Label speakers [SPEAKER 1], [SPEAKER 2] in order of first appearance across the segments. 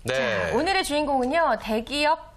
[SPEAKER 1] 네.
[SPEAKER 2] 자, 오늘의 주인공은요, 대기업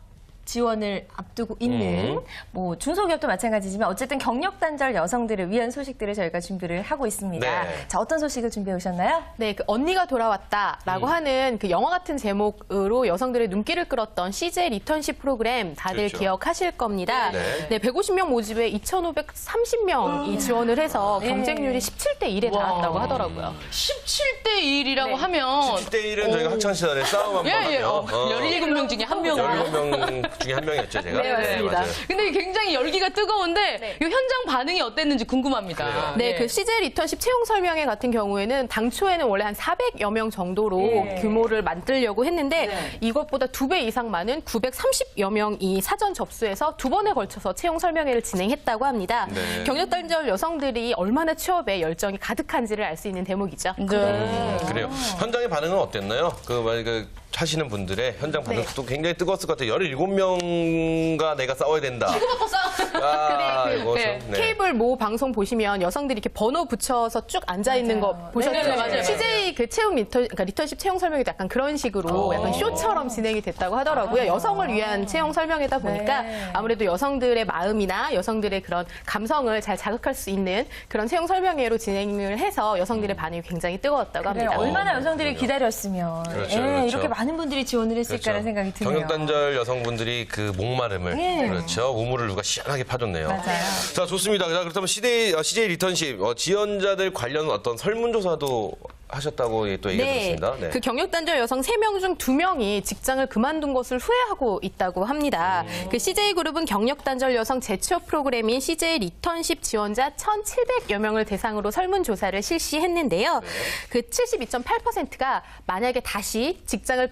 [SPEAKER 2] 지원을 앞두고 있는 뭐 중소기업도 마찬가지지만 어쨌든 경력 단절 여성들을 위한 소식들을 저희가 준비를 하고 있습니다.
[SPEAKER 1] 네.
[SPEAKER 2] 자, 어떤 소식을 준비해 오셨나요?
[SPEAKER 3] 네, 그 언니가 돌아왔다라고 하는 그 영화 같은 제목으로 여성들의 눈길을 끌었던 CJ 리턴십 프로그램 다들
[SPEAKER 1] 그렇죠.
[SPEAKER 3] 기억하실 겁니다.
[SPEAKER 1] 네.
[SPEAKER 3] 네, 150명 모집에 2,530명이 지원을 해서 경쟁률이 17대 1에 달았다고 하더라고요.
[SPEAKER 4] 17대 1이라고
[SPEAKER 3] 네.
[SPEAKER 4] 하면
[SPEAKER 1] 10대 1은 저희가 학창시절에 싸움 한번
[SPEAKER 4] 예, 예.
[SPEAKER 1] 하면
[SPEAKER 4] 17명 중에 한 명으로.
[SPEAKER 1] 17명 중에 한 명이었죠, 제가.
[SPEAKER 3] 네, 맞습니다.
[SPEAKER 1] 맞아요.
[SPEAKER 4] 근데 굉장히 열기가 뜨거운데
[SPEAKER 3] 네.
[SPEAKER 4] 이 현장 반응이 어땠는지 궁금합니다.
[SPEAKER 1] 그래요.
[SPEAKER 3] 네,
[SPEAKER 4] 예.
[SPEAKER 3] 그 CJ 리턴십 채용 설명회 같은 경우에는 당초에는 원래 한 400여 명 정도로
[SPEAKER 2] 예.
[SPEAKER 3] 규모를 만들려고 했는데
[SPEAKER 4] 네.
[SPEAKER 3] 이것보다 2배 이상 많은 930여 명이 사전 접수해서 2번에 걸쳐서 채용 설명회를 진행했다고 합니다.
[SPEAKER 1] 네.
[SPEAKER 3] 경력 단절 여성들이 얼마나 취업에 열정이 가득한지를 알 수 있는 대목이죠.
[SPEAKER 1] 그래요. 현장의 반응은 어땠나요? 그 하시는 분들의 현장 반응도 굉장히 뜨거웠을 것 같아요. 17명과 내가 싸워야 된다.
[SPEAKER 4] 치고받고 싸우는.
[SPEAKER 1] 아,
[SPEAKER 3] 그,
[SPEAKER 1] 이거
[SPEAKER 4] 네.
[SPEAKER 1] 좀, 네.
[SPEAKER 3] 케이블 모 방송 보시면 여성들이 이렇게 번호 붙여서 쭉 앉아 있는 거 보셨죠?
[SPEAKER 4] 네, 맞아요.
[SPEAKER 3] CJ 그 그러니까 리턴십 채용 설명회도 약간 그런 식으로 약간 쇼처럼 진행이 됐다고 하더라고요. 여성을 위한 채용 설명회다 보니까
[SPEAKER 2] 네.
[SPEAKER 3] 아무래도 여성들의 마음이나 여성들의 그런 감성을 잘 자극할 수 있는 그런 채용 설명회로 진행을 해서 여성들의 반응이 굉장히 뜨거웠다고
[SPEAKER 2] 그래,
[SPEAKER 3] 합니다.
[SPEAKER 2] 얼마나 여성들이
[SPEAKER 1] 그렇군요.
[SPEAKER 2] 기다렸으면
[SPEAKER 1] 그렇죠,
[SPEAKER 2] 예,
[SPEAKER 1] 그렇죠.
[SPEAKER 2] 이렇게 많은 분들이 지원을 했을까라는 생각이 드네요.
[SPEAKER 1] 경력 단절 여성분들이 그 목마름을
[SPEAKER 2] 예.
[SPEAKER 1] 그렇죠. 우물을 누가 시원하게 파줬네요.
[SPEAKER 2] 맞아요.
[SPEAKER 1] 자, 좋습니다. 자, 그렇다면 CJ 리턴십 지원자들 관련 어떤 설문조사도 하셨다고 또 얘기해 들었습니다. 네.
[SPEAKER 3] 그 경력 단절 여성 3명 중 2명이 직장을 그만둔 것을 후회하고 있다고 합니다. 그 CJ그룹은 경력 단절 여성 재취업 프로그램인 CJ 리턴십 지원자 1,700여 명을 대상으로 설문조사를 실시했는데요. 그 72.8%가 만약에 다시 직장을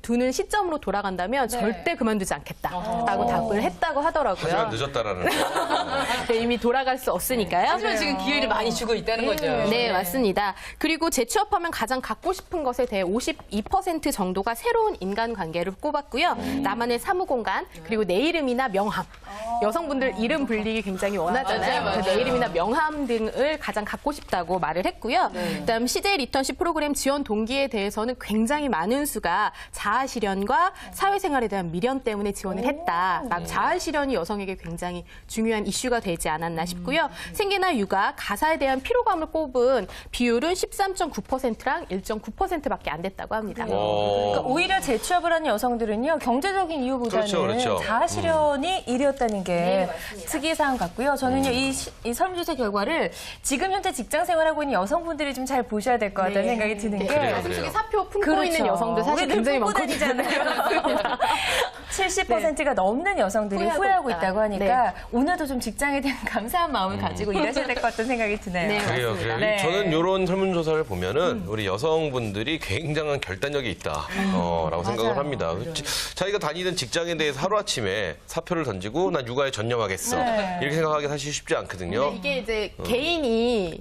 [SPEAKER 3] 두는 시점으로 돌아간다면 절대 그만두지 않겠다라고 답을 했다고 하더라고요.
[SPEAKER 1] 하지만 늦었다라는 거.
[SPEAKER 3] 네, 이미 돌아갈 수 없으니까요.
[SPEAKER 4] 하지만 지금 기회를 많이 주고 있다는 거죠.
[SPEAKER 3] 네, 맞습니다. 그리고 재취업하면 가장 갖고 싶은 것에 대해 52% 정도가 새로운 인간관계를 꼽았고요. 나만의 사무공간, 그리고 내 이름이나 명함. 여성분들 이름 불리기 굉장히 원하잖아요.
[SPEAKER 4] 맞아요.
[SPEAKER 3] 그래서 내 이름이나 명함 등을 가장 갖고 싶다고 말을 했고요. 그다음 CJ 리턴십 프로그램 지원 동기에 대해서는 굉장히 많은 수가 자아실현과 사회생활에 대한 미련 때문에 지원을 했다. 자아실현이 여성에게 굉장히 중요한 이슈가 되지 않았나 싶고요. 생계나 육아, 가사에 대한 피로감을 꼽은 비율은 13.9%랑 1.9%밖에 안 됐다고 합니다.
[SPEAKER 2] 그러니까 오히려 재취업을 하는 여성들은요, 경제적인 이유보다는
[SPEAKER 1] 그렇죠.
[SPEAKER 2] 자아실현이 1위였다는 게 특이사항 같고요. 저는요, 이 설문조사 결과를 지금 현재 직장 생활하고 있는 여성분들이 좀 잘 보셔야 될 것 같다는 생각이 드는 게.
[SPEAKER 1] 그래요,
[SPEAKER 3] 가슴 속에
[SPEAKER 1] 그래요.
[SPEAKER 3] 사표 품고
[SPEAKER 2] 그렇죠.
[SPEAKER 3] 있는 여성들 사실
[SPEAKER 2] 우리들
[SPEAKER 3] 굉장히
[SPEAKER 2] 품고
[SPEAKER 3] 많거든요.
[SPEAKER 2] 다니잖아요. 70%가 넘는 여성들이 후회하고
[SPEAKER 3] 있다.
[SPEAKER 2] 있다고 하니까 오늘도 좀 직장에 대한 감사한 마음을 가지고 일하셔야 될 것 같다는 생각이 드네요.
[SPEAKER 3] 네.
[SPEAKER 1] 그래요,
[SPEAKER 3] 맞습니다.
[SPEAKER 1] 그래요.
[SPEAKER 2] 네.
[SPEAKER 1] 저는 이런 설문조사를 보면은 우리 여성분들이 굉장한 결단력이 있다, 라고 생각을 합니다. 자기가 다니던 직장에 대해서 하루아침에 사표를 던지고 난 육아에 전념하겠어.
[SPEAKER 2] 네.
[SPEAKER 1] 이렇게 생각하기 사실 쉽지 않거든요.
[SPEAKER 3] 근데 이게 이제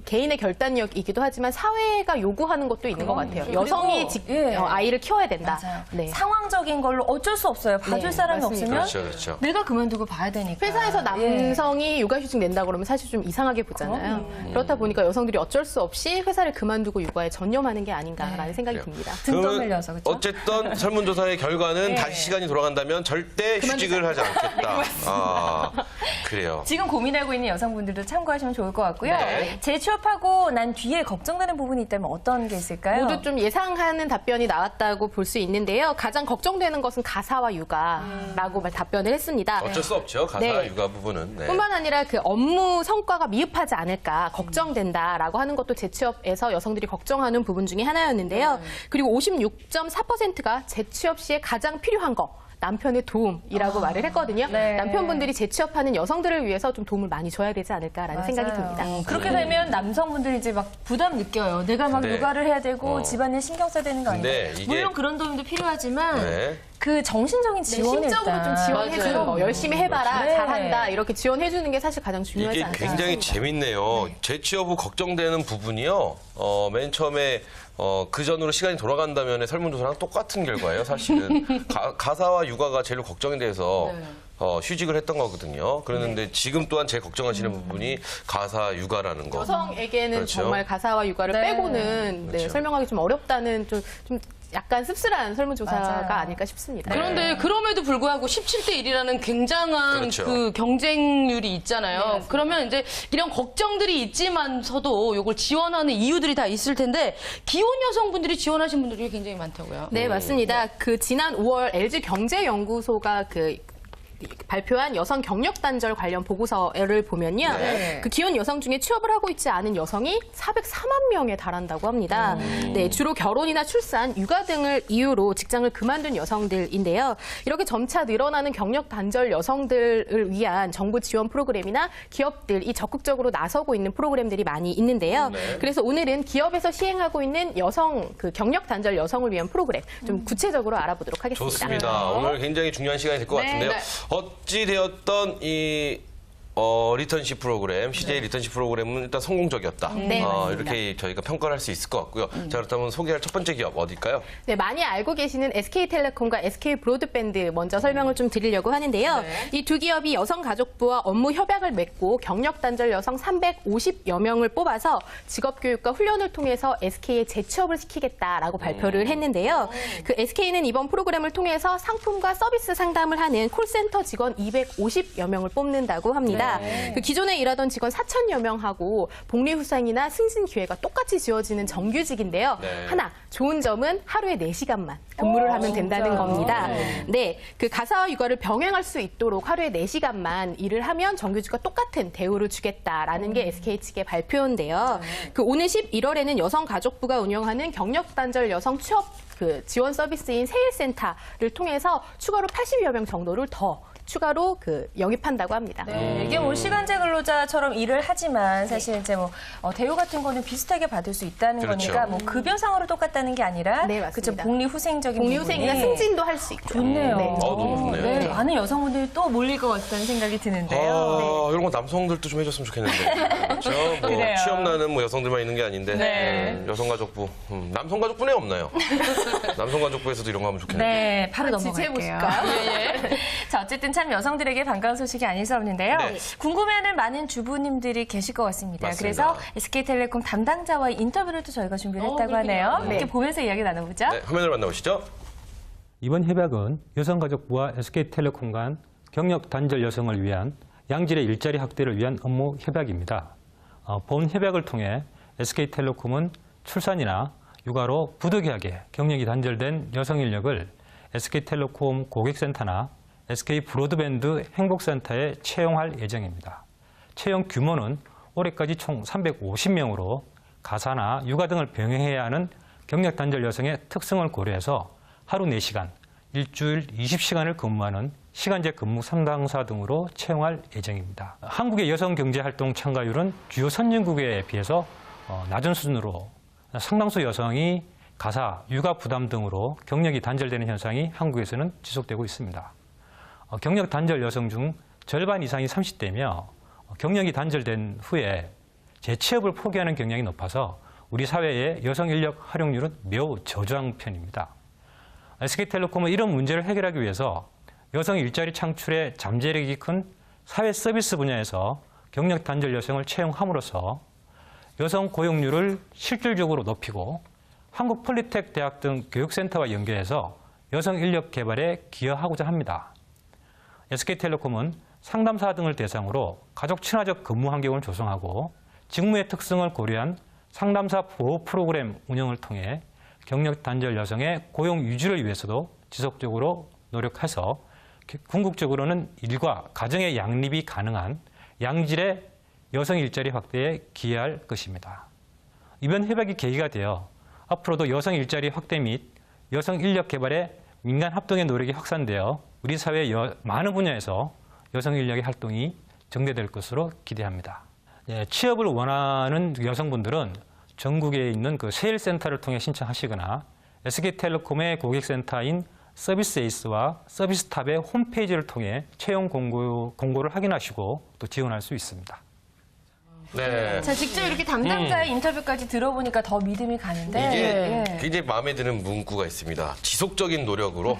[SPEAKER 3] 개인의 결단력이기도 하지만 사회가 요구하는 것도 있는 것 같아요. 여성이
[SPEAKER 2] 예.
[SPEAKER 3] 아이를 키워야 된다.
[SPEAKER 2] 맞아요.
[SPEAKER 3] 네.
[SPEAKER 2] 상황적인 걸로 어쩔 수 없어요. 봐줄
[SPEAKER 3] 네,
[SPEAKER 2] 사람이
[SPEAKER 3] 맞습니다.
[SPEAKER 2] 없으면
[SPEAKER 1] 그렇죠.
[SPEAKER 2] 내가 그만두고 봐야 되니까.
[SPEAKER 3] 회사에서 남성이 육아휴직 낸다 그러면 사실 좀 이상하게 보잖아요. 그렇다 보니까 여성들이 어쩔 수 없이 회사를 그만두고 육아에 전념하는 게 아닌가라는 생각이 듭니다.
[SPEAKER 2] 등
[SPEAKER 1] 그러면
[SPEAKER 2] 떠밀려서 그렇죠?
[SPEAKER 1] 어쨌든 설문조사의 결과는 다시 시간이 돌아간다면 절대 휴직을 하지 않겠다. 아, 그래요.
[SPEAKER 2] 지금 고민하고 있는 여성분들도 참고하시면 좋을 것 같고요.
[SPEAKER 1] 네.
[SPEAKER 2] 재취업하고 난 뒤에 걱정되는 부분이 있다면 어떤 게 있을까요?
[SPEAKER 3] 모두 좀 예상하는 답변이 나왔다고 볼 수 있는데요. 가장 걱정되는 것은 가사와 육아라고 답변을 했습니다.
[SPEAKER 1] 어쩔 수 없죠. 가사
[SPEAKER 3] 네.
[SPEAKER 1] 육아 부분은. 네.
[SPEAKER 3] 뿐만 아니라 그 업무 성과가 미흡하지 않을까 걱정된다라고 하는 것도 재취업에서 여성들이 걱정하는 부분 중에 하나였는데요. 그리고 56.4%가 재취업 시에 가장 필요한 거. 남편의 도움이라고 말을 했거든요.
[SPEAKER 2] 네.
[SPEAKER 3] 남편분들이 재취업하는 여성들을 위해서 좀 도움을 많이 줘야 되지 않을까라는 생각이 듭니다.
[SPEAKER 2] 그렇게 되면 남성분들이 이제 막 부담 느껴요. 내가 막
[SPEAKER 1] 근데,
[SPEAKER 2] 육아를 해야 되고 집안일 신경 써야 되는 거 아닌가.
[SPEAKER 1] 근데 이게-
[SPEAKER 2] 물론 그런 도움도 필요하지만
[SPEAKER 1] 네.
[SPEAKER 2] 그 정신적인 지원을
[SPEAKER 3] 심적으로
[SPEAKER 2] 일단.
[SPEAKER 3] 좀 지원해주는 거, 열심히 해봐라,
[SPEAKER 2] 네.
[SPEAKER 3] 잘한다 이렇게 지원해주는 게 사실 가장 중요하지
[SPEAKER 1] 이게
[SPEAKER 3] 않을까.
[SPEAKER 1] 굉장히 재밌네요. 재취업 후 걱정되는 부분이요. 맨 처음에 그 전으로 시간이 돌아간다면 설문조사랑 똑같은 결과예요. 사실은 가사와 육아가 제일 걱정이 돼서 휴직을 했던 거거든요. 그런데 지금 또한 제일 걱정하시는 부분이 가사 육아라는 거.
[SPEAKER 3] 여성에게는
[SPEAKER 1] 그렇죠.
[SPEAKER 3] 정말 가사와 육아를
[SPEAKER 2] 네.
[SPEAKER 3] 빼고는
[SPEAKER 1] 그렇죠.
[SPEAKER 3] 설명하기 좀 어렵다는 좀 약간 씁쓸한 설문조사가
[SPEAKER 2] 맞아요.
[SPEAKER 3] 아닐까 싶습니다.
[SPEAKER 4] 그런데 그럼에도 불구하고 17대 1이라는 굉장한
[SPEAKER 1] 그렇죠.
[SPEAKER 4] 그 경쟁률이 있잖아요.
[SPEAKER 3] 맞습니다.
[SPEAKER 4] 그러면 이제 이런 걱정들이 있지만서도 이걸 지원하는 이유들이 다 있을 텐데 기혼 여성분들이 지원하신 분들이 굉장히 많다고요.
[SPEAKER 3] 네, 맞습니다. 그 지난 5월 LG 경제연구소가 발표한 여성 경력 단절 관련 보고서를 보면요.
[SPEAKER 2] 네.
[SPEAKER 3] 그 기혼 여성 중에 취업을 하고 있지 않은 여성이 404만 명에 달한다고 합니다. 네, 주로 결혼이나 출산, 육아 등을 이유로 직장을 그만둔 여성들인데요. 이렇게 점차 늘어나는 경력 단절 여성들을 위한 정부 지원 프로그램이나 기업들이 적극적으로 나서고 있는 프로그램들이 많이 있는데요. 그래서 오늘은 기업에서 시행하고 있는 여성 경력 단절 여성을 위한 프로그램 좀 구체적으로 알아보도록 하겠습니다.
[SPEAKER 1] 좋습니다. 오늘 굉장히 중요한 시간이 될 것
[SPEAKER 4] 네,
[SPEAKER 1] 같은데요.
[SPEAKER 4] 네.
[SPEAKER 1] 어찌 되었던 이 리턴십 프로그램, CJ 리턴십 프로그램은 일단 성공적이었다.
[SPEAKER 3] 네, 맞습니다.
[SPEAKER 1] 이렇게 저희가 평가를 할 수 있을 것 같고요. 자, 그렇다면 소개할 첫 번째 기업 어딜까요?
[SPEAKER 3] 네, 많이 알고 계시는 SK텔레콤과 SK브로드밴드 먼저 설명을 좀 드리려고 하는데요. 이 두 기업이 여성가족부와 업무 협약을 맺고 경력단절 여성 350여 명을 뽑아서 직업교육과 훈련을 통해서 SK에 재취업을 시키겠다라고 발표를 했는데요. 그 SK는 이번 프로그램을 통해서 상품과 서비스 상담을 하는 콜센터 직원 250여 명을 뽑는다고 합니다. 그 기존에 일하던 직원 4천여 명하고 복리후생이나 승진 기회가 똑같이 지어지는 정규직인데요.
[SPEAKER 1] 네.
[SPEAKER 3] 하나, 좋은 점은 하루에 4시간만 근무를 하면 된다는
[SPEAKER 2] 진짜요?
[SPEAKER 3] 겁니다. 네, 그 가사와 육아를 병행할 수 있도록 하루에 4시간만 일을 하면 정규직과 똑같은 대우를 주겠다라는 게 SK 측의 발표인데요. 그 오는 11월에는 여성가족부가 운영하는 경력단절 여성 취업 지원 서비스인 세일센터를 통해서 추가로 80여 명 정도를 더 추가로 영입한다고 합니다.
[SPEAKER 2] 네, 이게 뭐 시간제 근로자처럼 일을 하지만 사실 이제 뭐 대우 같은 거는 비슷하게 받을 수 있다는
[SPEAKER 1] 그렇죠.
[SPEAKER 2] 거니까 뭐 급여상으로 똑같다는 게 아니라
[SPEAKER 3] 네,
[SPEAKER 2] 그쵸,
[SPEAKER 3] 맞습니다.
[SPEAKER 2] 복리후생적인
[SPEAKER 3] 복리후생이나
[SPEAKER 2] 부분이
[SPEAKER 3] 승진도 할 수 있고.
[SPEAKER 2] 좋네요.
[SPEAKER 3] 네.
[SPEAKER 1] 너무 좋네요.
[SPEAKER 2] 네, 많은 여성분들이 또 몰릴 것 같다는 생각이 드는데요.
[SPEAKER 1] 이런 거 남성들도 좀 해줬으면 좋겠는데. 그렇죠? 뭐
[SPEAKER 2] 그래요.
[SPEAKER 1] 취업난은 뭐 여성들만 있는 게 아닌데.
[SPEAKER 2] 네.
[SPEAKER 1] 여성가족부. 남성가족부는 없나요? 남성가족부에서도 이런 거 하면 좋겠는데.
[SPEAKER 2] 네, 바로
[SPEAKER 3] 같이
[SPEAKER 2] 넘어갈게요.
[SPEAKER 3] 해보실까요?
[SPEAKER 2] 자, 어쨌든 참 여성들에게 반가운 소식이 아닐 수 없는데요.
[SPEAKER 1] 네.
[SPEAKER 2] 궁금해하는 많은 주부님들이 계실 것 같습니다.
[SPEAKER 1] 맞습니다.
[SPEAKER 2] 그래서 SK텔레콤 담당자와의 인터뷰를 또 저희가 준비를 했다고 하네요. 함께 보면서 이야기 나눠보죠.
[SPEAKER 1] 네, 화면을 만나보시죠.
[SPEAKER 5] 이번 협약은 여성가족부와 SK텔레콤 간 경력 단절 여성을 위한 양질의 일자리 확대를 위한 업무 협약입니다. 본 협약을 통해 SK텔레콤은 출산이나 육아로 부득이하게 경력이 단절된 여성 인력을 SK텔레콤 고객센터나 SK브로드밴드 행복센터에 채용할 예정입니다. 채용 규모는 올해까지 총 350명으로 가사나 육아 등을 병행해야 하는 경력 단절 여성의 특성을 고려해서 하루 4시간, 일주일 20시간을 근무하는 시간제 근무 담당사 등으로 채용할 예정입니다. 한국의 여성 경제활동 참가율은 주요 선진국에 비해서 낮은 수준으로 상당수 여성이 가사, 육아 부담 등으로 경력이 단절되는 현상이 한국에서는 지속되고 있습니다. 경력 단절 여성 중 절반 이상이 30대며 경력이 단절된 후에 재취업을 포기하는 경향이 높아서 우리 사회의 여성 인력 활용률은 매우 저조한 편입니다. SK텔레콤은 이런 문제를 해결하기 위해서 여성 일자리 창출에 잠재력이 큰 사회 서비스 분야에서 경력 단절 여성을 채용함으로써 여성 고용률을 실질적으로 높이고 한국 폴리텍 대학 등 교육센터와 연계해서 여성 인력 개발에 기여하고자 합니다. SK텔레콤은 상담사 등을 대상으로 가족 친화적 근무 환경을 조성하고 직무의 특성을 고려한 상담사 보호 프로그램 운영을 통해 경력 단절 여성의 고용 유지를 위해서도 지속적으로 노력해서 궁극적으로는 일과 가정의 양립이 가능한 양질의 여성 일자리 확대에 기여할 것입니다. 이번 협약이 계기가 되어 앞으로도 여성 일자리 확대 및 여성 인력 개발에 민간 합동의 노력이 확산되어 우리 사회의 많은 분야에서 여성 인력의 활동이 증대될 것으로 기대합니다. 취업을 원하는 여성분들은 전국에 있는 그 세일센터를 통해 신청하시거나 SK텔레콤의 고객센터인 서비스에이스와 서비스탑의 홈페이지를 통해 채용 공고를 확인하시고 또 지원할 수 있습니다.
[SPEAKER 1] 네.
[SPEAKER 2] 자, 직접 이렇게 담당자의 인터뷰까지 들어보니까 더 믿음이 가는데.
[SPEAKER 1] 이게
[SPEAKER 2] 예.
[SPEAKER 1] 굉장히 마음에 드는 문구가 있습니다. 지속적인 노력으로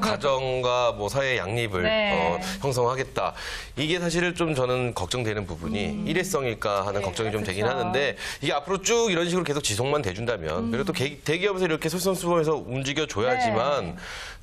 [SPEAKER 1] 가정과 뭐 사회 양립을
[SPEAKER 2] 네.
[SPEAKER 1] 형성하겠다. 이게 사실은 좀 저는 걱정되는 부분이 일회성일까 하는 걱정이 좀 되긴 하는데 이게 앞으로 쭉 이런 식으로 계속 지속만 돼준다면 그리고 또 대기업에서 이렇게 솔선수범해서 움직여줘야지만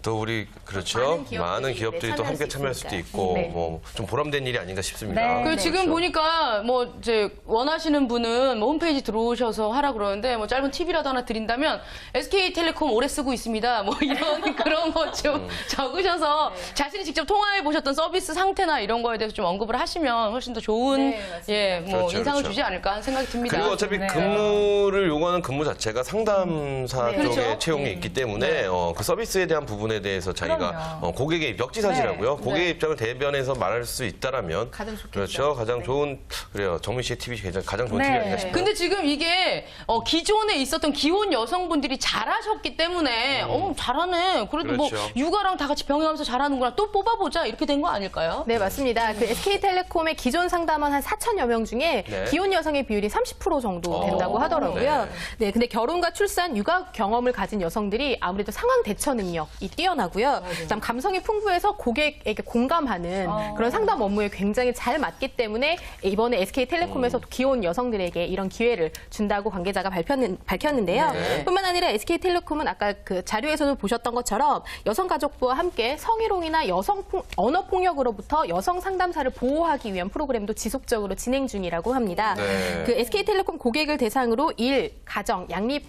[SPEAKER 1] 또 우리 그렇죠 많은 기업들이 또 함께 참여할 수도 있고 뭐 좀 보람된 일이 아닌가 싶습니다.
[SPEAKER 2] 네.
[SPEAKER 4] 그 지금 보니까 뭐 이제 원하시는 분은 뭐 홈페이지 들어오셔서 하라 그러는데 뭐 짧은 팁이라도 하나 드린다면 SK텔레콤 오래 쓰고 있습니다. 뭐 이런 그런 거 좀 적으셔서 자신이 직접 통화해 보셨던 서비스 상태나 이런 거에 대해서 좀 언급을 하시면 훨씬 더 좋은 뭐
[SPEAKER 1] 그렇죠,
[SPEAKER 4] 인상을
[SPEAKER 1] 그렇죠.
[SPEAKER 4] 주지 않을까 하는 생각이 듭니다.
[SPEAKER 1] 그리고 어차피 근무를 요구하는 근무 자체가 상담사 쪽에
[SPEAKER 4] 그렇죠.
[SPEAKER 1] 채용이 있기 때문에 그 서비스에 대한 부분에 대해서 자기가 고객의 역지사지라고요. 고객의 입장을 대변해서 말할 수 있다라면
[SPEAKER 3] 가장 좋겠죠.
[SPEAKER 1] 그렇죠. 가장 좋은 그래요. 정민 씨의 팁이 가장 좋은
[SPEAKER 2] 네.
[SPEAKER 1] 팁이 아닌가 싶어요.
[SPEAKER 4] 근데 지금 이게 기존에 있었던 기혼 여성분들이 잘하셨기 때문에 잘하네. 그래도 뭐
[SPEAKER 1] 그렇죠.
[SPEAKER 4] 육아랑 다 같이 병행하면서 잘하는구나. 또 뽑아보자. 이렇게 된 거 아닐까요?
[SPEAKER 3] 네, 맞습니다. 그 SK텔레콤의 기존 상담원 한 4천여 명 중에
[SPEAKER 1] 네.
[SPEAKER 3] 기혼 여성의 비율이 30% 정도 된다고 하더라고요. 네, 근데 결혼과 출산, 육아 경험을 가진 여성들이 아무래도 상황 대처 능력이 뛰어나고요. 그다음 감성이 풍부해서 고객에게 공감하는 그런 상담 업무에 굉장히 잘 맞기 때문에 이번에 SK텔레콤에서 기혼 여성들에게 이런 기회를 준다고 관계자가 밝혔는데요.
[SPEAKER 1] 네.
[SPEAKER 3] 뿐만 아니라 SK텔레콤은 아까 그 자료에서도 보셨던 것처럼 여성가족부와 함께 성희롱이나 언어폭력으로부터 여성 상담사를 보호하기 위한 프로그램도 지속적으로 진행 중이라고 합니다.
[SPEAKER 1] 네.
[SPEAKER 3] 그 SK텔레콤 고객을 대상으로 일, 가정, 양립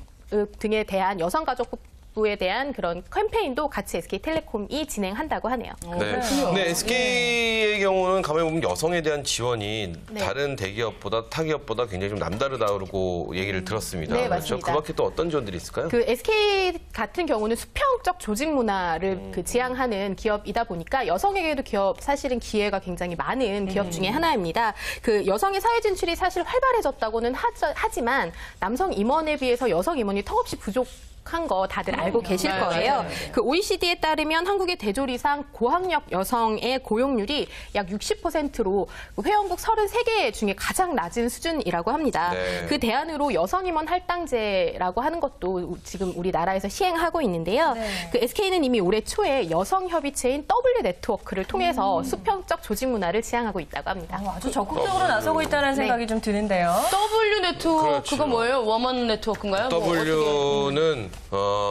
[SPEAKER 3] 등에 대한 여성가족부에 대한 그런 캠페인도 같이 SK텔레콤이 진행한다고 하네요.
[SPEAKER 1] 네. 근데 SK의 경우는 가만히 보면 여성에 대한 지원이
[SPEAKER 3] 네.
[SPEAKER 1] 다른 대기업보다 타기업보다 굉장히 좀 남다르다고 얘기를 들었습니다.
[SPEAKER 3] 네,
[SPEAKER 1] 그렇죠.
[SPEAKER 3] 맞습니다.
[SPEAKER 1] 그 밖에 또 어떤 지원들이 있을까요?
[SPEAKER 3] 그 SK 같은 경우는 수평적 조직 문화를 그 지향하는 기업이다 보니까 여성에게도 사실은 기회가 굉장히 많은 기업 중에 하나입니다. 그 여성의 사회 진출이 사실 활발해졌다고는 하지만 남성 임원에 비해서 여성 임원이 턱없이 부족한 거 다들 알고 계실 거예요. 그 OECD에 따르면 한국의 대조리상 고학력 여성의 고용률이 약 60%로 회원국 33개 중에 가장 낮은 수준이라고 합니다.
[SPEAKER 1] 네.
[SPEAKER 3] 그 대안으로 여성 임원 할당제라고 하는 것도 지금 우리나라에서 시행하고 있는데요. 그 SK는 이미 올해 초에 여성 협의체인 W 네트워크를 통해서 수평적 조직 문화를 지향하고 있다고 합니다.
[SPEAKER 2] 아주 적극적으로 나서고 있다는 생각이 좀 드는데요.
[SPEAKER 4] W 네트워크가
[SPEAKER 1] 그렇죠.
[SPEAKER 4] 뭐예요? 워먼 네트워크인가요? 뭐 어떻게?
[SPEAKER 1] W는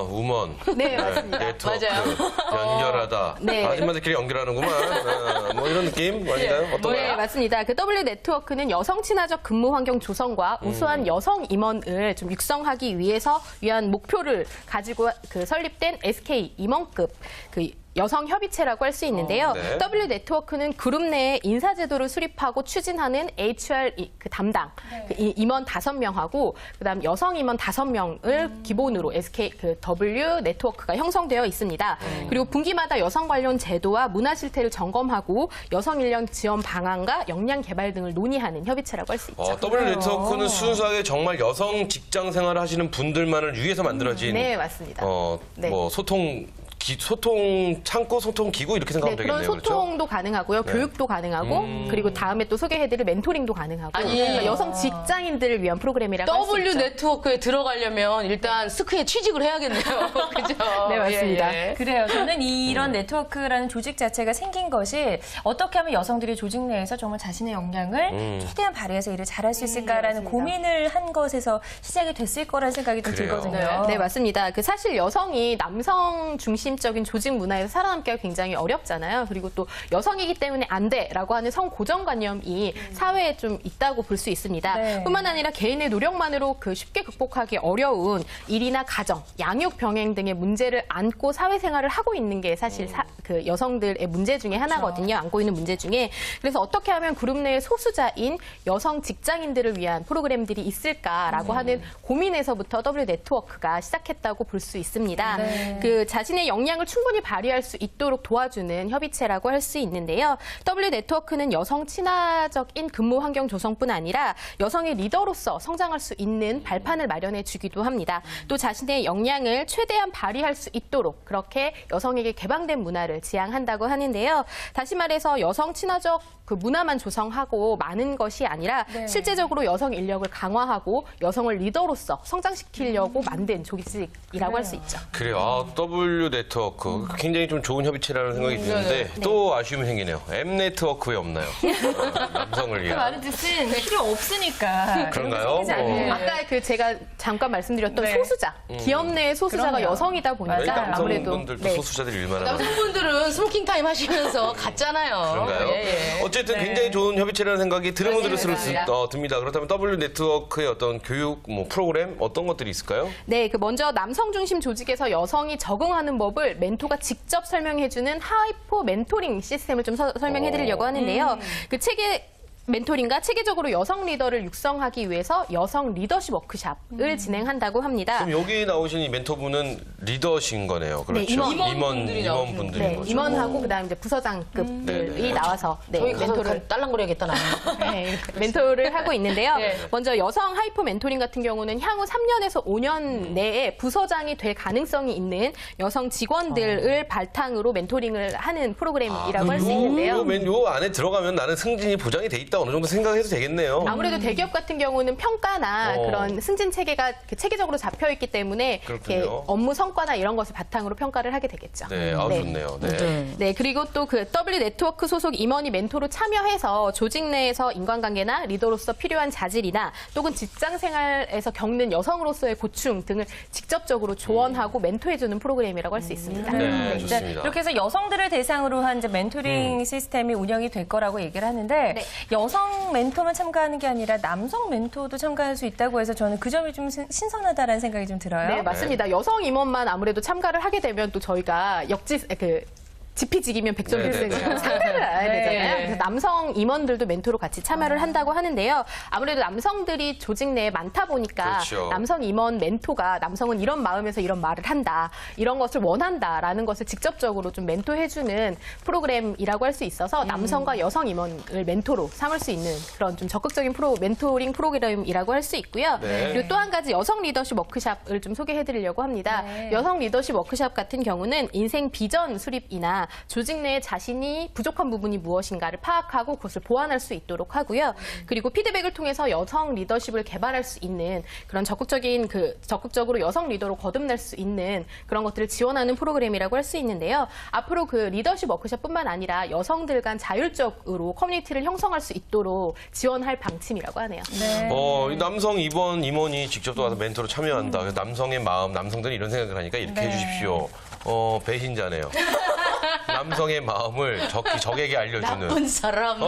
[SPEAKER 1] 우먼
[SPEAKER 3] 네, 맞습니다.
[SPEAKER 1] 네트워크
[SPEAKER 4] 맞아요.
[SPEAKER 1] 연결하다.
[SPEAKER 3] 네.
[SPEAKER 1] 아줌마들끼리 연결하는구만. 뭐 이런 느낌 아닌가요?
[SPEAKER 3] 네,
[SPEAKER 1] 어떤가요?
[SPEAKER 3] 맞습니다. 그 W 네트워크는 여성 친화적 근무 환경 조성과 우수한 여성 임원을 좀 육성하기 위한 목표를 가지고 그 설립된 SK 임원급 그 여성 협의체라고 할 수 있는데요.
[SPEAKER 1] 네.
[SPEAKER 3] W 네트워크는 그룹 내에 인사 제도를 수립하고 추진하는 HR 그 담당 그 임원 5명하고 그다음 여성 임원 5명을 기본으로 SK 그 W 네트워크가 형성되어 있습니다. 그리고 분기마다 여성 관련 제도와 문화 실태를 점검하고 여성 인력 지원 방안과 역량 개발 등을 논의하는 협의체라고 할 수 있죠.
[SPEAKER 1] W 네트워크는 순수하게 정말 여성 직장 생활을 하시는 분들만을 위해서 만들어진
[SPEAKER 3] 네, 맞습니다. 네.
[SPEAKER 1] 뭐 소통 창구, 소통 기구 이렇게 생각하면
[SPEAKER 3] 네, 그런
[SPEAKER 1] 되겠네요.
[SPEAKER 3] 소통도 가능하고요. 교육도 가능하고 그리고 다음에 또 소개해드릴 멘토링도 가능하고 그러니까 여성 직장인들을 위한 프로그램이라고 할 수
[SPEAKER 4] W
[SPEAKER 3] 있죠.
[SPEAKER 4] 네트워크에 들어가려면 일단 스크에 취직을 해야겠네요. 그죠?
[SPEAKER 3] 네, 맞습니다.
[SPEAKER 4] 예, 예.
[SPEAKER 2] 그래요. 저는 이런 네트워크라는 조직 자체가 생긴 것이 어떻게 하면 여성들이 조직 내에서 정말 자신의 역량을 최대한 발휘해서 일을 잘할 수 있을까라는 고민을 한 것에서 시작이 됐을 거라는 생각이 좀
[SPEAKER 1] 그래요.
[SPEAKER 2] 들거든요.
[SPEAKER 3] 네, 맞습니다. 그 사실 여성이 남성 중심적인 조직 문화에서 살아남기가 굉장히 어렵잖아요. 그리고 또 여성이기 때문에 안 돼라고 하는 성 고정관념이 사회에 좀 있다고 볼 수 있습니다.
[SPEAKER 2] 네.
[SPEAKER 3] 뿐만 아니라 개인의 노력만으로 그 쉽게 극복하기 어려운 일이나 가정, 양육 병행 등의 문제를 안고 사회생활을 하고 있는 게 사실 그 여성들의 문제 중에 하나거든요. 안고 있는 문제 중에. 그래서 어떻게 하면 그룹 내의 소수자인 여성 직장인들을 위한 프로그램들이 있을까라고 하는 고민에서부터 W 네트워크가 시작했다고 볼 수 있습니다. 그 자신의 역량 역량을 충분히 발휘할 수 있도록 도와주는 협의체라고 할 수 있는데요. W 네트워크는 여성 친화적인 근무 환경 조성뿐 아니라 여성의 리더로서 성장할 수 있는 발판을 마련해 주기도 합니다. 또 자신의 역량을 최대한 발휘할 수 있도록 그렇게 여성에게 개방된 문화를 지향한다고 하는데요. 다시 말해서 여성 친화적 그 문화만 조성하고 많은 것이 아니라 실제적으로 여성 인력을 강화하고 여성을 리더로서 성장시키려고 만든 조직이라고 할 수 있죠.
[SPEAKER 1] 그래요. 아, W 네트워크 굉장히 좀 좋은 협의체라는 생각이 드는데 또 아쉬움이 생기네요. M 네트워크 왜 없나요? 남성을
[SPEAKER 2] 그
[SPEAKER 1] 위한.
[SPEAKER 2] 많은 뜻은 필요 없으니까.
[SPEAKER 1] 그런가요?
[SPEAKER 2] 생기지 않아요.
[SPEAKER 3] 아까 그 제가 잠깐 말씀드렸던
[SPEAKER 2] 네.
[SPEAKER 3] 소수자, 기업 내 소수자가
[SPEAKER 2] 그럼요.
[SPEAKER 3] 여성이다
[SPEAKER 1] 왜
[SPEAKER 3] 보니까 아무래도
[SPEAKER 1] 남성분들도 소수자들이 얼마나 많아요?
[SPEAKER 4] 남성분들은 스모킹 타임 하시면서 갔잖아요.
[SPEAKER 1] 그런가요?
[SPEAKER 4] 예, 예.
[SPEAKER 1] 어쨌든 굉장히 좋은 협의체라는 생각이 들으면 들을수록
[SPEAKER 3] 맞습니다.
[SPEAKER 1] 듭니다. 그렇다면 W 네트워크의 어떤 교육 프로그램 어떤 것들이 있을까요?
[SPEAKER 3] 네, 그 먼저 남성 중심 조직에서 여성이 적응하는 법을 멘토가 직접 설명해주는 하이퍼 멘토링 시스템을 좀 설명해드리려고 하는데요. 그 체계 멘토링과 체계적으로 여성 리더를 육성하기 위해서 여성 리더십 워크숍을 진행한다고 합니다.
[SPEAKER 1] 그럼 여기 나오신 이 멘토분은 리더신 거네요. 그렇죠?
[SPEAKER 4] 임원분들이
[SPEAKER 1] 임원분들인
[SPEAKER 3] 네,
[SPEAKER 1] 거죠.
[SPEAKER 3] 임원하고 그다음 이제 부서장급들이
[SPEAKER 1] 네네.
[SPEAKER 3] 나와서
[SPEAKER 4] 저희 가서
[SPEAKER 3] 멘토를
[SPEAKER 4] 딸랑거려야겠다, 나는.
[SPEAKER 3] 네, 이렇게 멘토를 하고 있는데요.
[SPEAKER 4] 네.
[SPEAKER 3] 먼저 여성 하이퍼 멘토링 같은 경우는 향후 3년에서 5년 내에 부서장이 될 가능성이 있는 여성 직원들을 바탕으로 멘토링을 하는 프로그램이라고 할 수 있는데요.
[SPEAKER 1] 요 안에 들어가면 나는 승진이 보장이 돼 있다 어느 정도 생각해도 되겠네요.
[SPEAKER 3] 아무래도 대기업 같은 경우는 평가나 그런 승진 체계가 체계적으로 잡혀 있기 때문에 이렇게
[SPEAKER 1] 그렇군요.
[SPEAKER 3] 업무 성과나 이런 것을 바탕으로 평가를 하게 되겠죠.
[SPEAKER 1] 네, 아주 좋네요. 네.
[SPEAKER 3] 네, 그리고 또 그 W 네트워크 소속 임원이 멘토로 참여해서 조직 내에서 인간관계나 리더로서 필요한 자질이나 또는 직장 생활에서 겪는 여성으로서의 고충 등을 직접적으로 조언하고 멘토해주는 프로그램이라고 할 수 있습니다.
[SPEAKER 1] 네, 좋습니다.
[SPEAKER 2] 이렇게 해서 여성들을 대상으로 한 이제 멘토링 시스템이 운영이 될 거라고 얘기를 하는데
[SPEAKER 3] 네.
[SPEAKER 2] 여성 멘토만 참가하는 게 아니라 남성 멘토도 참가할 수 있다고 해서 저는 그 점이 좀 신선하다라는 생각이 좀 들어요.
[SPEAKER 3] 네, 맞습니다. 여성 임원만 아무래도 참가를 하게 되면 또 저희가 지피지기면 백전백승이라고 상대를 알아야 되잖아요. 그래서 남성 임원들도 멘토로 같이 참여를 한다고 하는데요. 아무래도 남성들이 조직 내에 많다 보니까
[SPEAKER 1] 그렇죠.
[SPEAKER 3] 남성 임원 멘토가 남성은 이런 마음에서 이런 말을 한다, 이런 것을 원한다라는 것을 직접적으로 좀 멘토해주는 프로그램이라고 할 수 있어서 남성과 여성 임원을 멘토로 삼을 수 있는 그런 좀 적극적인 멘토링 프로그램이라고 할 수 있고요.
[SPEAKER 1] 네.
[SPEAKER 3] 그리고 또 한 가지 여성 리더십 워크숍을 좀 소개해드리려고 합니다. 여성 리더십 워크숍 같은 경우는 인생 비전 수립이나 조직 내에 자신이 부족한 부분이 무엇인가를 파악하고 그것을 보완할 수 있도록 하고요. 그리고 피드백을 통해서 여성 리더십을 개발할 수 있는 그런 적극적으로 여성 리더로 거듭날 수 있는 그런 것들을 지원하는 프로그램이라고 할 수 있는데요. 앞으로 그 리더십 워크숍뿐만 아니라 여성들 간 자율적으로 커뮤니티를 형성할 수 있도록 지원할 방침이라고 하네요.
[SPEAKER 1] 이 남성 임원이 직접 또 와서 멘토로 참여한다. 그래서 남성의 마음, 남성들이 이런 생각을 하니까 이렇게 해주십시오. 배신자네요. 남성의 마음을 적에게 알려주는.
[SPEAKER 4] 나쁜 사람.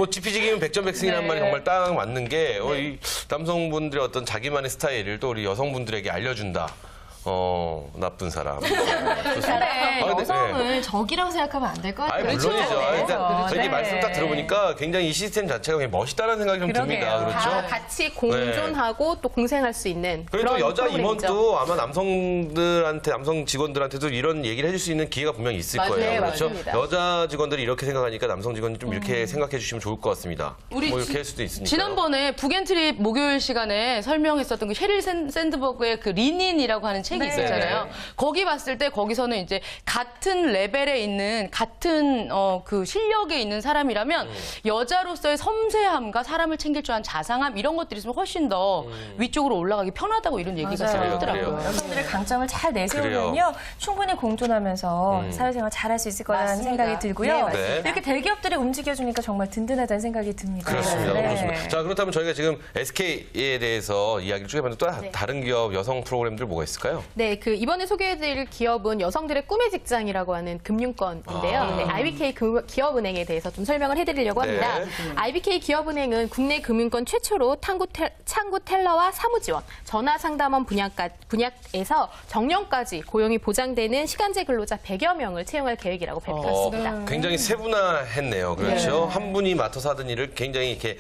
[SPEAKER 1] 지피지기면 백전백승이라는 말이 정말 딱 맞는 게, 이 남성분들의 어떤 자기만의 스타일을 또 우리 여성분들에게 알려준다. 나쁜 사람.
[SPEAKER 2] 근데
[SPEAKER 1] 근데,
[SPEAKER 2] 여성을 적이라고 생각하면 안 될 것 같아요.
[SPEAKER 1] 물론이죠.
[SPEAKER 2] 그렇죠.
[SPEAKER 1] 저기
[SPEAKER 2] 네.
[SPEAKER 1] 말씀 딱 들어보니까 굉장히 이 시스템 자체가 굉장히 멋있다는 생각이 좀
[SPEAKER 2] 그러게요.
[SPEAKER 1] 듭니다. 그렇죠?
[SPEAKER 3] 다 같이 공존하고 또 공생할 수 있는
[SPEAKER 1] 그리고
[SPEAKER 3] 그런
[SPEAKER 1] 또 여자
[SPEAKER 3] 프로그램이죠.
[SPEAKER 1] 임원도 아마 남성 직원들한테도 이런 얘기를 해줄 수 있는 기회가 분명히 있을
[SPEAKER 4] 맞아요.
[SPEAKER 1] 거예요.
[SPEAKER 3] 네,
[SPEAKER 1] 그렇죠?
[SPEAKER 3] 맞습니다.
[SPEAKER 1] 여자 직원들이 이렇게 생각하니까 남성 직원이 좀 이렇게 생각해 주시면 좋을 것 같습니다.
[SPEAKER 4] 우리
[SPEAKER 1] 뭐 이렇게 할 수도 있으니까.
[SPEAKER 4] 지난번에 북앤트립 목요일 시간에 설명했었던 그 셰릴 샌드버그의 그 리닌이라고 하는 책이
[SPEAKER 2] 네.
[SPEAKER 4] 있었잖아요. 거기 봤을 때 거기서는 이제 같은 레벨에 있는 같은 그 실력에 있는 사람이라면 여자로서의 섬세함과 사람을 챙길 줄 아는 자상함 이런 것들이 있으면 훨씬 더 위쪽으로 올라가기 편하다고 이런 얘기가
[SPEAKER 2] 맞아요.
[SPEAKER 4] 있더라고요.
[SPEAKER 1] 그래요.
[SPEAKER 2] 여성들의 강점을 잘 내세우면요 충분히 공존하면서 사회생활 잘할 수 있을 거라는
[SPEAKER 4] 맞습니다.
[SPEAKER 2] 생각이 들고요.
[SPEAKER 1] 네.
[SPEAKER 2] 이렇게 대기업들이 움직여주니까 정말 든든하다는 생각이 듭니다.
[SPEAKER 1] 그렇습니다.
[SPEAKER 2] 네.
[SPEAKER 1] 그렇습니다. 자, 그렇다면 저희가 지금 SK에 대해서 이야기를 쭉 해봤는데 또 다른 기업 여성 프로그램들 뭐가 있을까요?
[SPEAKER 3] 네, 그 이번에 소개해드릴 기업은 여성들의 꿈의 직장이라고 하는 금융권인데요. 네, IBK 기업은행에 대해서 좀 설명을 해드리려고 합니다.
[SPEAKER 1] 네.
[SPEAKER 3] IBK 기업은행은 국내 금융권 최초로 창구 텔러와 사무지원, 전화상담원 분야에서 정년까지 고용이 보장되는 시간제 근로자 100여 명을 채용할 계획이라고 발표했습니다.
[SPEAKER 1] 굉장히 세분화했네요. 그렇죠. 한 분이 맡아서 하던 일을 굉장히 이렇게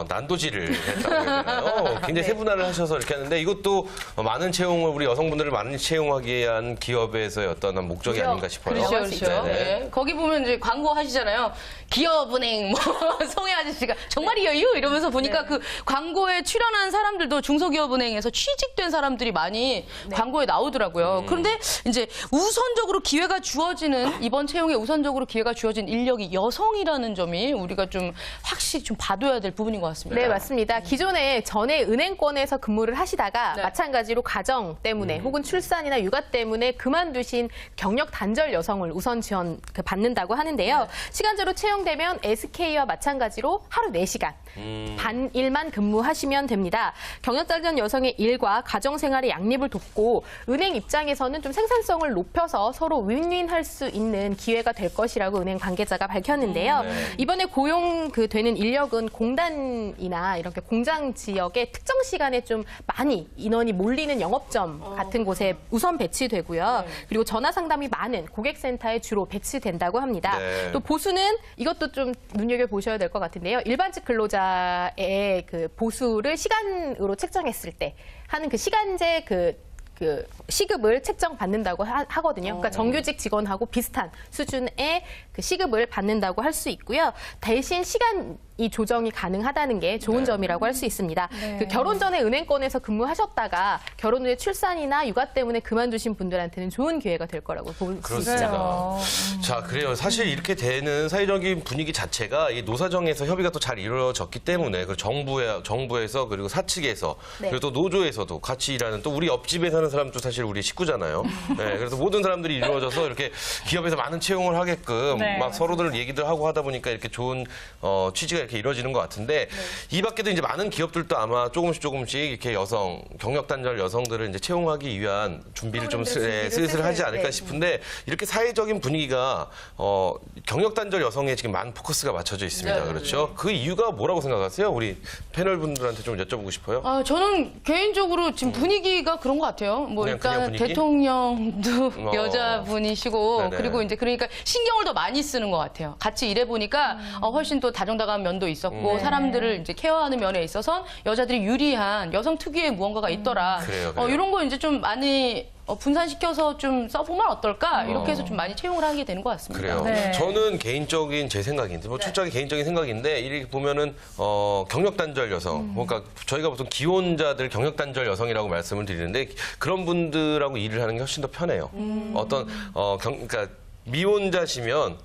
[SPEAKER 1] 난도질을 했다고 해야 되나요? 굉장히 세분화를 하셔서 이렇게 하는데 이것도 많은 채용을 우리 여성분 여성분들을 많이 채용하기 위한 기업에서의 어떤 목적이 아닌가 싶어요.
[SPEAKER 4] 그렇죠, 그렇죠.
[SPEAKER 1] 네네.
[SPEAKER 4] 예. 거기 보면 이제 광고 하시잖아요. 기업은행, 뭐, 송혜 아저씨가 정말이에요? 이러면서 보니까 그 광고에 출연한 사람들도 중소기업은행에서 취직된 사람들이 많이 광고에 나오더라고요. 그런데 이제 우선적으로 기회가 주어지는, 이번 채용에 우선적으로 기회가 주어진 인력이 여성이라는 점이 우리가 좀 확실히 좀 봐둬야 될 부분인 것 같습니다.
[SPEAKER 3] 네, 맞습니다. 기존에 전에 은행권에서 근무를 하시다가 마찬가지로 가정 때문에 혹은 출산이나 육아 때문에 그만두신 경력 단절 여성을 우선 지원 받는다고 하는데요. 시간제로 채용되면 SK와 마찬가지로 하루 4시간 반일만 근무하시면 됩니다. 경력 단절 여성의 일과 가정 생활의 양립을 돕고 은행 입장에서는 좀 생산성을 높여서 서로 윈윈할 수 있는 기회가 될 것이라고 은행 관계자가 밝혔는데요. 이번에 되는 인력은 공단이나 이렇게 공장 지역의 특정 시간에 좀 많이 인원이 몰리는 영업점 같은 곳에 우선 배치되고요. 그리고 전화 상담이 많은 고객센터에 주로 배치된다고 합니다.
[SPEAKER 1] 네.
[SPEAKER 3] 또 보수는 이것도 좀 눈여겨보셔야 될 것 같은데요. 일반직 근로자의 그 보수를 시간으로 책정했을 때 하는 그 시간제 그 시급을 책정받는다고 하거든요. 그러니까 정규직 직원하고 비슷한 수준의 그 시급을 받는다고 할 수 있고요. 대신 시간이 조정이 가능하다는 게 좋은 점이라고 할 수 있습니다. 그 결혼 전에 은행권에서 근무하셨다가 결혼 후에 출산이나 육아 때문에 그만두신 분들한테는 좋은 기회가 될 거라고 볼 수 있죠.
[SPEAKER 1] 그렇습니다. 자, 그래요. 사실 이렇게 되는 사회적인 분위기 자체가 이 노사정에서 협의가 또 잘 이루어졌기 때문에 그 정부에서 그리고 사측에서 그리고 또 노조에서도 같이 일하는 또 우리 옆집에 사는 사람도 사실 우리 식구잖아요. 네, 그래서 모든 사람들이 이루어져서 이렇게 기업에서 많은 채용을 하게끔 막 서로들 얘기들 하고 하다 보니까 이렇게 좋은 취지가 이렇게 이루어지는 것 같은데 이 밖에도 이제 많은 기업들도 아마 조금씩 이렇게 경력 단절 여성들을 이제 채용하기 위한 준비를 좀 슬슬 하지 않을까 싶은데 이렇게 사회적인 분위기가 경력 단절 여성에 지금 많은 포커스가 맞춰져 있습니다. 그렇죠? 그 이유가 뭐라고 생각하세요? 우리 패널 분들한테 좀 여쭤보고 싶어요.
[SPEAKER 4] 저는 개인적으로 지금 분위기가 그런 것 같아요. 뭐
[SPEAKER 1] 그냥
[SPEAKER 4] 일단
[SPEAKER 1] 분위기?
[SPEAKER 4] 대통령도 여자분이시고
[SPEAKER 1] 네네.
[SPEAKER 4] 그리고 이제 그러니까 신경을 더 많이 쓰는 것 같아요. 같이 일해 보니까 훨씬 또 다정다감한 면도 있었고 사람들을 이제 케어하는 면에 있어선 여자들이 유리한 여성 특유의 무언가가 있더라.
[SPEAKER 1] 그래요.
[SPEAKER 4] 이런 거 이제 좀 많이 분산시켜서 좀 써보면 어떨까? 이렇게 해서 좀 많이 채용을 하게 되는 것 같습니다.
[SPEAKER 1] 그래요.
[SPEAKER 2] 네.
[SPEAKER 1] 저는 개인적인 제 생각인데, 출장의 개인적인 생각인데, 이렇게 보면은, 경력 단절 여성, 그러니까 저희가 보통 기혼자들 경력 단절 여성이라고 말씀을 드리는데, 그런 분들하고 일을 하는 게 훨씬 더 편해요. 그러니까, 미혼자시면은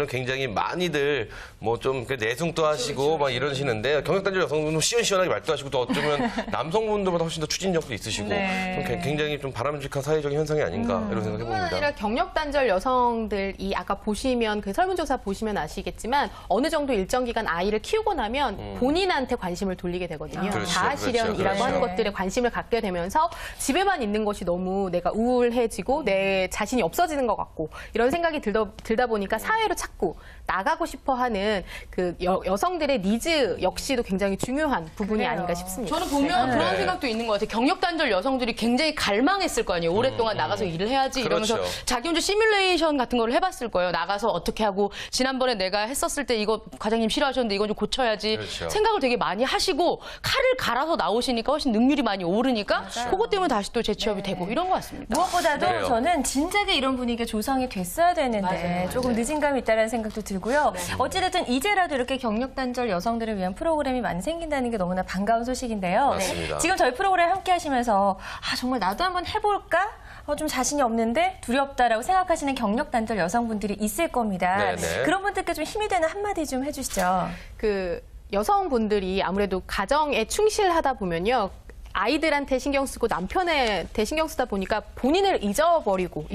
[SPEAKER 1] 굉장히 많이들 뭐 좀 내숭도 하시고 막 이러시는데 경력단절 여성분은 시원시원하게 말도 하시고 또 어쩌면 남성분들보다 훨씬 더 추진력도 있으시고 좀 굉장히 좀 바람직한 사회적인 현상이 아닌가 이런 생각해
[SPEAKER 3] 뿐만
[SPEAKER 1] 봅니다.
[SPEAKER 3] 아니라 경력 단절 여성들이 아까 보시면 그 설문조사 보시면 아시겠지만 어느 정도 일정 기간 아이를 키우고 나면 본인한테 관심을 돌리게 되거든요.
[SPEAKER 1] 그렇죠,
[SPEAKER 3] 자아실현이라고
[SPEAKER 1] 그렇죠.
[SPEAKER 3] 하는 것들에 관심을 갖게 되면서 집에만 있는 것이 너무 내가 우울해지고 내 자신이 없어지는 것 같고 이런 생각이 들다 보니까 사회로 자꾸 나가고 싶어하는 그 여성들의 니즈 역시도 굉장히 중요한 부분이 아닌가 싶습니다.
[SPEAKER 4] 저는 보면 그런 생각도 있는 것 같아요. 경력 단절 여성들이 굉장히 갈망했을 거 아니에요. 오랫동안 나가서 일을 해야지 이러면서
[SPEAKER 1] 그렇죠.
[SPEAKER 4] 자기 혼자 시뮬레이션 같은 걸 해봤을 거예요. 나가서 어떻게 하고 지난번에 내가 했었을 때 이거 과장님 싫어하셨는데 이건 좀 고쳐야지
[SPEAKER 1] 그렇죠.
[SPEAKER 4] 생각을 되게 많이 하시고 칼을 갈아서 나오시니까 훨씬 능률이 많이 오르니까 그것 때문에 다시 또 재취업이 되고 이런 것 같습니다.
[SPEAKER 2] 무엇보다도
[SPEAKER 1] 그래요.
[SPEAKER 2] 저는 진작에 이런 분위기가 조성이 됐어야 되는데 조금 늦은 감이 있다는 생각도 들고요. 어찌됐든 이제라도 이렇게 경력 단절 여성들을 위한 프로그램이 많이 생긴다는 게 너무나 반가운 소식인데요.
[SPEAKER 1] 맞습니다.
[SPEAKER 2] 지금 저희 프로그램 함께 하시면서 정말 나도 한번 해볼까? 좀 자신이 없는데 두렵다라고 생각하시는 경력 단절 여성분들이 있을 겁니다.
[SPEAKER 1] 네네.
[SPEAKER 2] 그런 분들께 좀 힘이 되는 한마디 좀 해주시죠.
[SPEAKER 3] 그 여성분들이 아무래도 가정에 충실하다 보면요. 아이들한테 신경 쓰고 남편한테 신경 쓰다 보니까 본인을 잊어버리고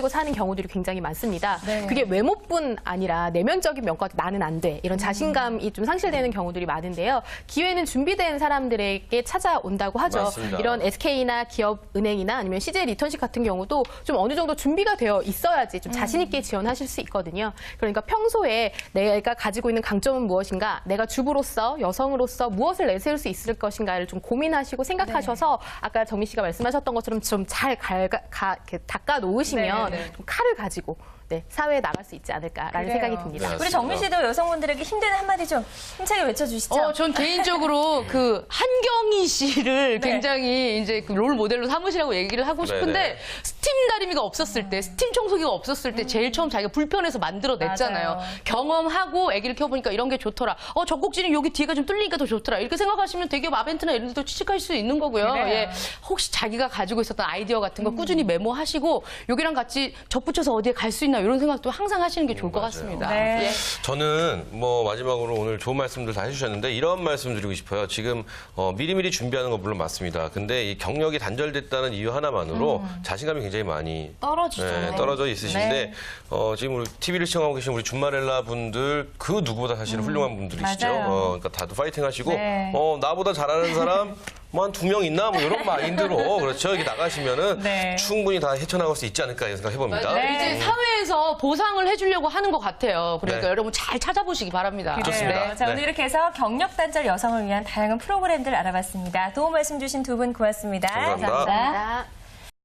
[SPEAKER 3] 사는 경우들이 굉장히 많습니다.
[SPEAKER 2] 네.
[SPEAKER 3] 그게 외모뿐 아니라 내면적인 면까지 나는 안 돼. 이런 자신감이 좀 상실되는 경우들이 많은데요. 기회는 준비된 사람들에게 찾아온다고 하죠.
[SPEAKER 1] 맞습니다.
[SPEAKER 3] 이런 SK나 기업은행이나 아니면 CJ 리턴십 같은 경우도 좀 어느 정도 준비가 되어 있어야지 좀 자신 있게 지원하실 수 있거든요. 그러니까 평소에 내가 가지고 있는 강점은 무엇인가, 내가 주부로서 여성으로서 무엇을 내세울 수 있을 것인가를 좀 고민하시고 생각하셔서 아까 정미 씨가 말씀하셨던 것처럼 좀 잘 닦아 놓으시면
[SPEAKER 4] 네, 네.
[SPEAKER 3] 좀 칼을 가지고 사회에 나갈 수 있지 않을까라는
[SPEAKER 2] 그래요.
[SPEAKER 3] 생각이 듭니다.
[SPEAKER 1] 네.
[SPEAKER 2] 우리 정민 씨도 여성분들에게 힘든 한마디 좀 힘차게 외쳐주시죠.
[SPEAKER 4] 전 개인적으로 그 한경희 씨를
[SPEAKER 2] 네.
[SPEAKER 4] 굉장히 이제 그 롤 모델로 삼으시라고 얘기를 하고 싶은데
[SPEAKER 1] 네네.
[SPEAKER 4] 스팀 다리미가 없었을 때, 스팀 청소기가 없었을 때 제일 처음 자기가 불편해서 만들어냈잖아요.
[SPEAKER 2] 맞아요.
[SPEAKER 4] 경험하고 아기를 키워보니까 이런 게 좋더라. 젖꼭지는 여기 뒤가 좀 뚫리니까 더 좋더라. 이렇게 생각하시면 대기업 아벤트나 이런 데도 취직할 수 있는 거고요.
[SPEAKER 2] 그래요.
[SPEAKER 4] 예. 혹시 자기가 가지고 있었던 아이디어 같은 거 꾸준히 메모하시고 여기랑 같이 접붙여서 어디에 갈 수 있나 이런 생각도 항상 하시는 게 좋을 것
[SPEAKER 1] 맞아요.
[SPEAKER 4] 같습니다.
[SPEAKER 2] 네.
[SPEAKER 4] 예.
[SPEAKER 1] 저는 뭐 마지막으로 오늘 좋은 말씀들 다 해주셨는데 이런 말씀 드리고 싶어요. 지금 미리미리 준비하는 건 물론 맞습니다. 근데 이 경력이 단절됐다는 이유 하나만으로 자신감이 굉장히 많이
[SPEAKER 2] 떨어지죠.
[SPEAKER 1] 떨어져 있으신데
[SPEAKER 2] 네.
[SPEAKER 1] 지금 우리 TV를 시청하고 계신 우리 준마렐라 분들 그 누구보다 사실은 훌륭한 분들이시죠.
[SPEAKER 2] 맞아요.
[SPEAKER 1] 그러니까 다들 파이팅 하시고
[SPEAKER 2] 네.
[SPEAKER 1] 나보다 잘하는 사람 뭐 한 2명 있나 뭐 이런 마인드로 그렇죠. 이렇게 나가시면은
[SPEAKER 2] 네.
[SPEAKER 1] 충분히 다 헤쳐나갈 수 있지 않을까 이런 생각해 봅니다.
[SPEAKER 4] 맞아요. 이제 사회에서 보상을 해주려고 하는 것 같아요. 그러니까
[SPEAKER 1] 네.
[SPEAKER 4] 여러분 잘 찾아보시기 바랍니다.
[SPEAKER 1] 좋습니다.
[SPEAKER 2] 자,
[SPEAKER 1] 네.
[SPEAKER 2] 오늘 이렇게 해서 경력 단절 여성을 위한 다양한 프로그램들 알아봤습니다. 도움 말씀 주신 두 분 고맙습니다.
[SPEAKER 1] 감사합니다.
[SPEAKER 3] 감사합니다.